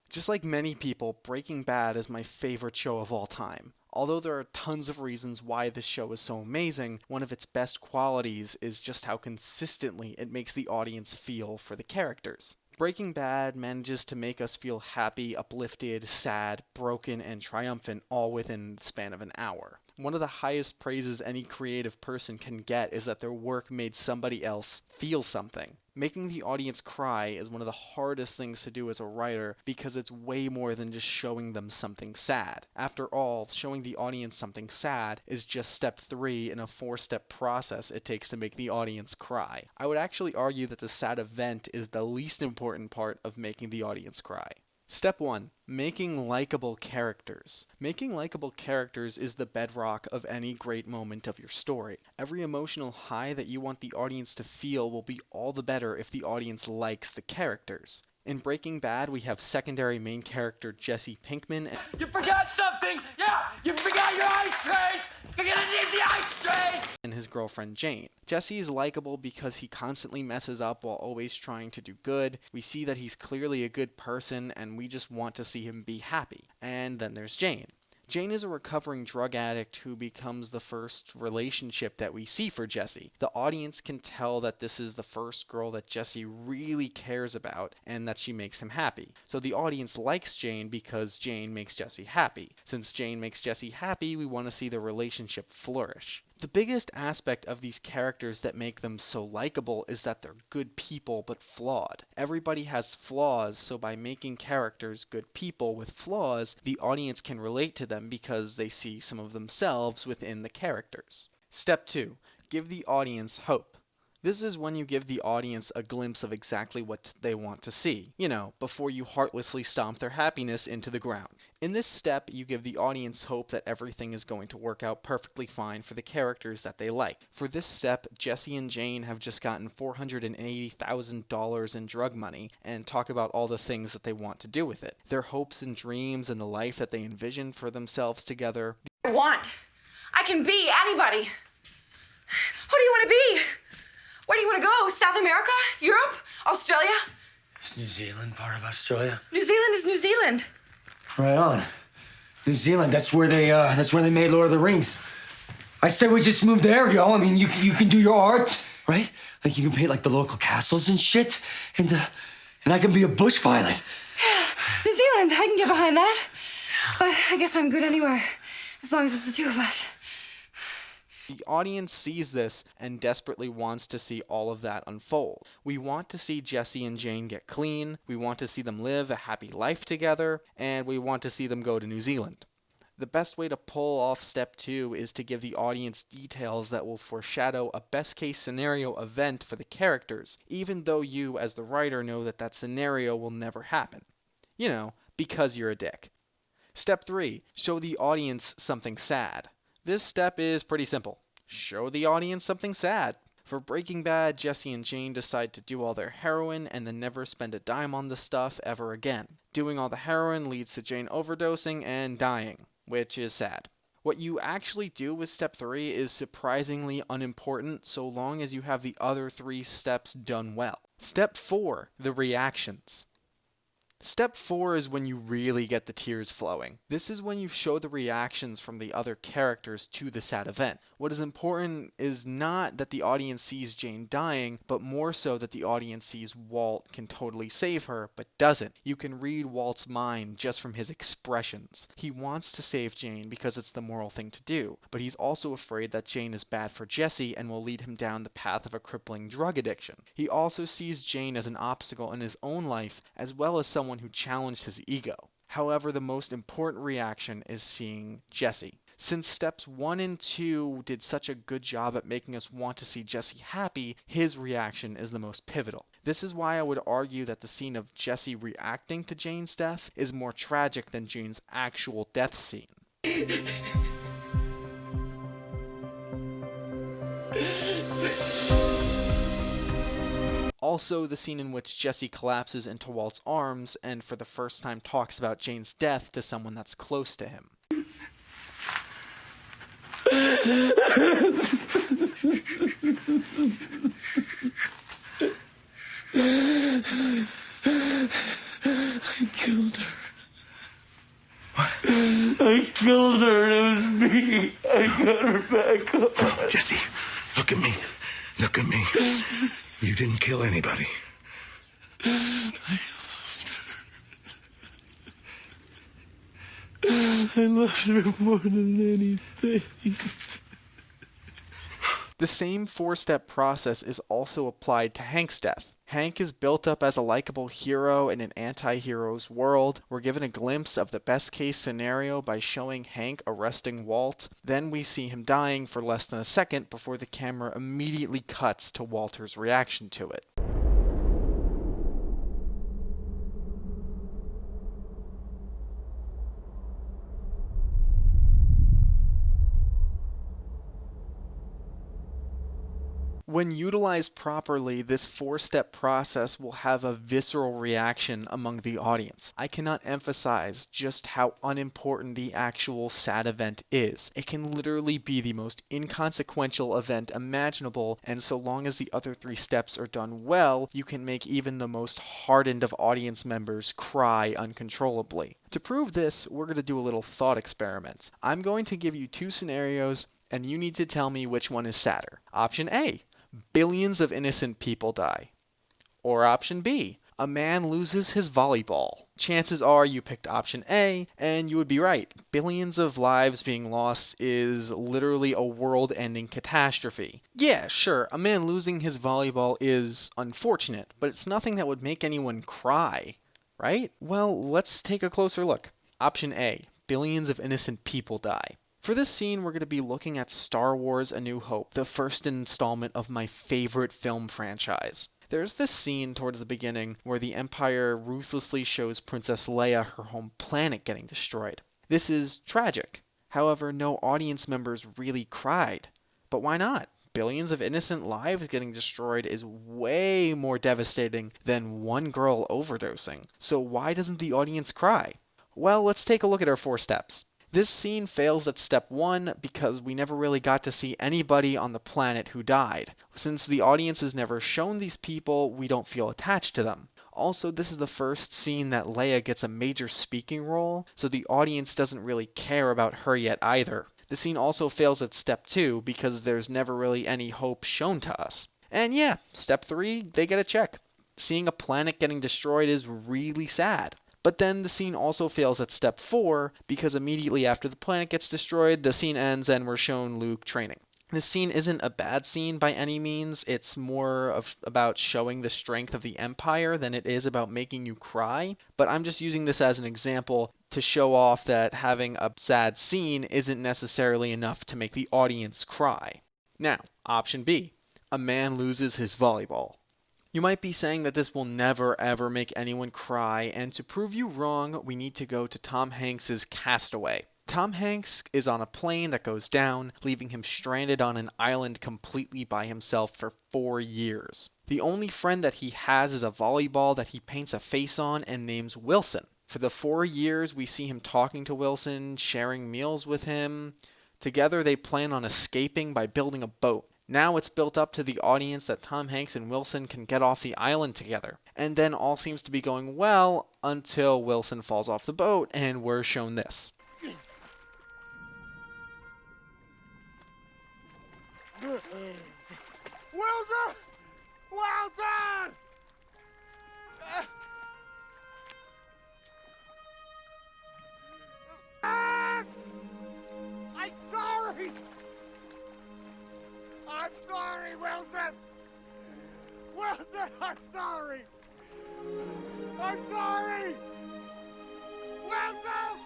Just like many people, Breaking Bad is my favorite show of all time. Although there are tons of reasons why this show is so amazing, one of its best qualities is just how consistently it makes the audience feel for the characters. Breaking Bad manages to make us feel happy, uplifted, sad, broken, and triumphant all within the span of an hour. One of the highest praises any creative person can get is that their work made somebody else feel something. Making the audience cry is one of the hardest things to do as a writer because it's way more than just showing them something sad. After all, showing the audience something sad is just step 3 in a 4-step process it takes to make the audience cry. I would actually argue that the sad event is the least important part of making the audience cry. Step 1. Making likable characters. Making likable characters is the bedrock of any great moment of your story. Every emotional high that you want the audience to feel will be all the better if the audience likes the characters. In Breaking Bad, we have secondary main character Jesse Pinkman. You forgot something! Yeah! You forgot your ice trays! You're gonna need the ice trays! And his girlfriend Jane. Jesse is likable because he constantly messes up while always trying to do good. We see that he's clearly a good person and we just want to see him be happy. And then there's Jane. Jane is a recovering drug addict who becomes the first relationship that we see for Jesse. The audience can tell that this is the first girl that Jesse really cares about and that she makes him happy. So the audience likes Jane because Jane makes Jesse happy. Since Jane makes Jesse happy, we want to see the relationship flourish. The biggest aspect of these characters that make them so likable is that they're good people but flawed. Everybody has flaws, so by making characters good people with flaws, the audience can relate to them because they see some of themselves within the characters. Step 2. Give the audience hope. This is when you give the audience a glimpse of exactly what they want to see, before you heartlessly stomp their happiness into the ground. In this step, you give the audience hope that everything is going to work out perfectly fine for the characters that they like. For this step, Jesse and Jane have just gotten $480,000 in drug money and talk about all the things that they want to do with it. Their hopes and dreams and the life that they envision for themselves together. I can be anybody. Who do you want to be? Where do you want to go? South America? Europe? Australia? Is New Zealand part of Australia? New Zealand is New Zealand. Right on. New Zealand, that's where they made Lord of the Rings. I say we just move there, yo. I mean, you can do your art, right? Like you can paint like the local castles and shit, and I can be a bush pilot. New Zealand, I can get behind that. But I guess I'm good anywhere, as long as it's the two of us. The audience sees this and desperately wants to see all of that unfold. We want to see Jesse and Jane get clean, we want to see them live a happy life together, and we want to see them go to New Zealand. The best way to pull off step 2 is to give the audience details that will foreshadow a best-case scenario event for the characters, even though you, as the writer, know that that scenario will never happen. Because you're a dick. Step 3. Show the audience something sad. This step is pretty simple. Show the audience something sad. For Breaking Bad, Jesse and Jane decide to do all their heroin and then never spend a dime on the stuff ever again. Doing all the heroin leads to Jane overdosing and dying, which is sad. What you actually do with step 3 is surprisingly unimportant so long as you have the other 3 steps done well. Step 4, the reactions. Step 4 is when you really get the tears flowing. This is when you show the reactions from the other characters to the sad event. What is important is not that the audience sees Jane dying, but more so that the audience sees Walt can totally save her, but doesn't. You can read Walt's mind just from his expressions. He wants to save Jane because it's the moral thing to do, but he's also afraid that Jane is bad for Jesse and will lead him down the path of a crippling drug addiction. He also sees Jane as an obstacle in his own life, as well as someone who challenged his ego. However, the most important reaction is seeing Jesse. Since steps 1 and 2 did such a good job at making us want to see Jesse happy, his reaction is the most pivotal. This is why I would argue that the scene of Jesse reacting to Jane's death is more tragic than Jane's actual death scene. Also, the scene in which Jesse collapses into Walt's arms and for the first time talks about Jane's death to someone that's close to him. I killed her. I killed her and it was me. I got her back up. Jesse, look at me. Look at me. You didn't kill anybody. I loved her more than anything. The same four-step process is also applied to Hank's death. Hank is built up as a likable hero in an anti-hero's world. We're given a glimpse of the best-case scenario by showing Hank arresting Walt. Then we see him dying for less than a second before the camera immediately cuts to Walter's reaction to it. When utilized properly, this four-step process will have a visceral reaction among the audience. I cannot emphasize just how unimportant the actual sad event is. It can literally be the most inconsequential event imaginable, and so long as the other three steps are done well, you can make even the most hardened of audience members cry uncontrollably. To prove this, we're going to do a little thought experiment. I'm going to give you two scenarios, and you need to tell me which one is sadder. Option A: billions of innocent people die. Or option B: a man loses his volleyball. Chances are you picked option A, and you would be right. Billions of lives being lost is literally a world-ending catastrophe. Yeah, sure, a man losing his volleyball is unfortunate, but it's nothing that would make anyone cry, right? Well, let's take a closer look. Option A: billions of innocent people die. For this scene, we're going to be looking at Star Wars: A New Hope, the first installment of my favorite film franchise. There's this scene towards the beginning where the Empire ruthlessly shows Princess Leia her home planet getting destroyed. This is tragic. However, no audience members really cried. But why not? Billions of innocent lives getting destroyed is way more devastating than one girl overdosing. So why doesn't the audience cry? Well, let's take a look at our four steps. This scene fails at step 1 because we never really got to see anybody on the planet who died. Since the audience is never shown these people, we don't feel attached to them. Also, this is the first scene that Leia gets a major speaking role, so the audience doesn't really care about her yet either. The scene also fails at step 2 because there's never really any hope shown to us. And yeah, step 3, they get a check. Seeing a planet getting destroyed is really sad. But then the scene also fails at step 4 because immediately after the planet gets destroyed, the scene ends and we're shown Luke training. This scene isn't a bad scene by any means. It's more about showing the strength of the Empire than it is about making you cry. But I'm just using this as an example to show off that having a sad scene isn't necessarily enough to make the audience cry. Now, option B: a man loses his volleyball. You might be saying that this will never ever make anyone cry, and to prove you wrong, we need to go to Tom Hanks' Castaway. Tom Hanks is on a plane that goes down, leaving him stranded on an island completely by himself for 4 years. The only friend that he has is a volleyball that he paints a face on and names Wilson. For the 4 years, we see him talking to Wilson, sharing meals with him. Together, they plan on escaping by building a boat. Now it's built up to the audience that Tom Hanks and Wilson can get off the island together. And then all seems to be going well until Wilson falls off the boat and we're shown this. Wilson! Wilson! I'm sorry! I'm sorry, Wilson! Wilson, I'm sorry! I'm sorry! Wilson!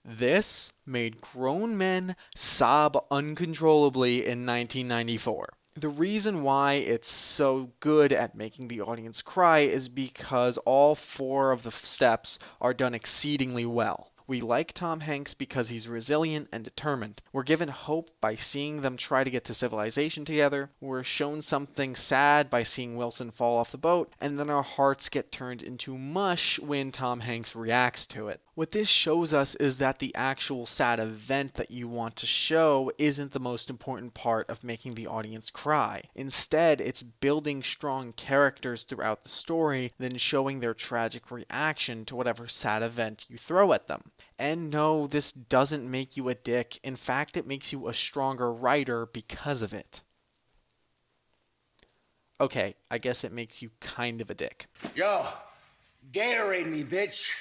This made grown men sob uncontrollably in 1994. The reason why it's so good at making the audience cry is because all 4 of the steps are done exceedingly well. We like Tom Hanks because he's resilient and determined. We're given hope by seeing them try to get to civilization together. We're shown something sad by seeing Wilson fall off the boat, and then our hearts get turned into mush when Tom Hanks reacts to it. What this shows us is that the actual sad event that you want to show isn't the most important part of making the audience cry. Instead, it's building strong characters throughout the story, then showing their tragic reaction to whatever sad event you throw at them. And no, this doesn't make you a dick. In fact, it makes you a stronger writer because of it. Okay, I guess it makes you kind of a dick. Yo, Gatorade me, bitch.